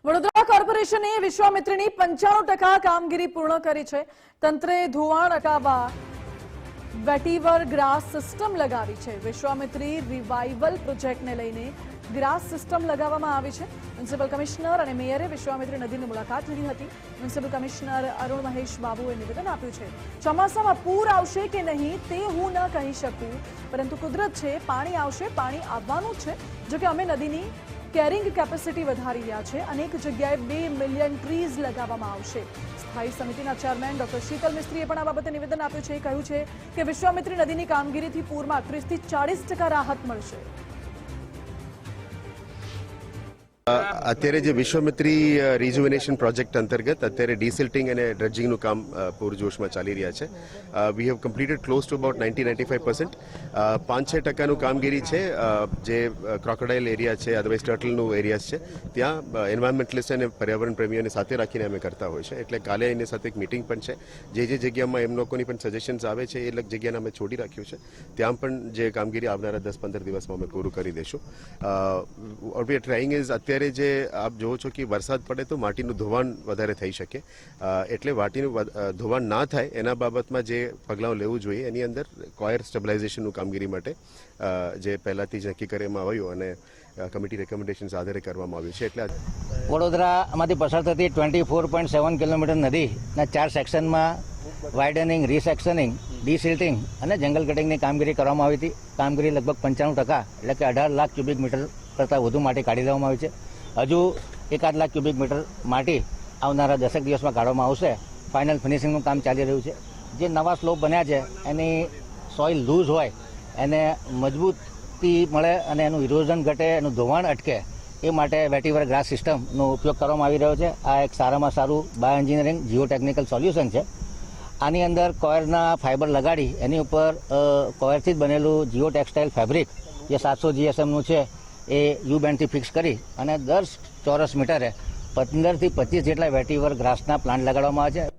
વડોદરા કોર્પોરેશને વિશ્વામિત્રીની 95% કામગીરી પૂર્ણ કરી છે. તંત્રે ધોવાણ અટકાવવા વેટીવર ગ્રાસ સિસ્ટમ લગાવી છે. વિશ્વામિત્રી રિવાઇવલ પ્રોજેક્ટને લઈને ગ્રાસ સિસ્ટમ લગાવવામાં આવી છે. મ્યુનિસિપલ કમિશનર અને મેયરે વિશ્વામિત્રી નદીની મુલાકાત લીધી હતી. મ્યુનિસિપલ કમિશનર અરુણ મહેશ બાબુએ નિવેદન આપ્યું છે. ચોમાસામાં પૂર આવશે કે નહીં તે હું ન કહી શકું, પરંતુ કુદરત છે, પાણી આવશે, પાણી આવવાનું છે. જોકે અમે નદીની કેરિંગ કેપેસિટી વધારી રહ્યા છે. અનેક જગ્યાએ 2 મિલિયન ટ્રીઝ લગાવવામાં આવશે. સ્થાયી સમિતિના ચેરમેન ડોક્ટર શીતલ મિસ્ત્રીએ પણ આ બાબતે નિવેદન આપ્યું છે. કહ્યું છે કે વિશ્વામિત્રી નદીની કામગીરીથી પૂરમાં 30 થી 40% રાહત મળશે. અત્યારે જે વિશ્વામિત્રી રિજુવિનેશન પ્રોજેક્ટ અંતર્ગત અત્યારે ડીસિલ્ટિંગ અને ડ્રેજિંગનું કામ પૂરજોશમાં ચાલી રહ્યા છે. We have completed close to about 90-95%. 5-6% કામગીરી છે જે ક્રોકોડાઇલ એરિયા છે, અદરવાઇઝ ટર્ટલનું એરિયાઝ છે, ત્યાં એન્વાયરમેન્ટલિસ્ટ અને પર્યાવરણ પ્રેમીઓને સાથે રાખીને અમે કરતા હોય છે. એટલે કાલે એની સાથે એક મિટિંગ પણ છે. જે જગ્યામાં એમ લોકોની પણ સજેશન્સ આવે છે એ જગ્યાને અમે છોડી રાખ્યું છે. ત્યાં પણ જે કામગીરી આવનારા 10-15 દિવસમાં અમે પૂરું કરી દઈશું. વી આર ટ્રાઇંગ ઇઝ અત્યારે જે આપ જોવો છો કે વરસાદ પડે તો માટીનું ધોવાણ વધારે થઈ શકે, એટલે માટીનું ધોવાણ ના થાય એના બાબતમાં જે પગલાઓ લેવું જોઈએ એની અંદર કોયર સ્ટેબિલાઇઝેશનનું કામગીરી માટે જે પહેલાથી જ નક્કી કરવામાં આવ્યું અને કમિટી રેકમેન્ડેશન્સ આધારે કરવામાં આવ્યું છે. એટલે વડોદરામાંથી પસાર થતી 24.7 કિલોમીટર નદીના 4 સેક્શનમાં વાઇડનિંગ, રીસેક્શનિંગ, ડીસિલ્ટિંગ અને જંગલ કટિંગની કામગીરી કરવામાં આવી હતી. કામગીરી લગભગ 95%, એટલે કે 18 લાખ ક્યુબિક મીટર કરતાં વધુ માટી કાઢી લેવામાં આવી છે. હજુ 1.5 લાખ ક્યુબિક મીટર માટી આવનારા 10 દિવસમાં કાઢવામાં આવશે. ફાઇનલ ફિનિશિંગનું કામ ચાલી રહ્યું છે. જે નવા સ્લોપ બન્યા છે એની સોઇલ લૂઝ હોય એને મજબૂતી મળે અને એનું ઇરોઝન ઘટે, એનું ધોવાણ અટકે એ માટે વેટીવર ગ્રાસ સિસ્ટમનો ઉપયોગ કરવામાં આવી રહ્યો છે. આ એક સારામાં સારું બાયો એન્જિનિયરિંગ જીઓટેકનિકલ સોલ્યુશન છે. આની અંદર કોયરના ફાઇબર લગાડી એની ઉપર કોયરથી જ બનેલું જીઓ ટેક્સટાઇલ ફેબ્રિક જે 700 GSMનું છે એ યુ બેન્ડથી ફિક્સ કરી અને 10 ચોરસ મીટરે 15 થી 25 જેટલા વેટીવર ગ્રાસના પ્લાન્ટ લગાડવામાં આવે છે.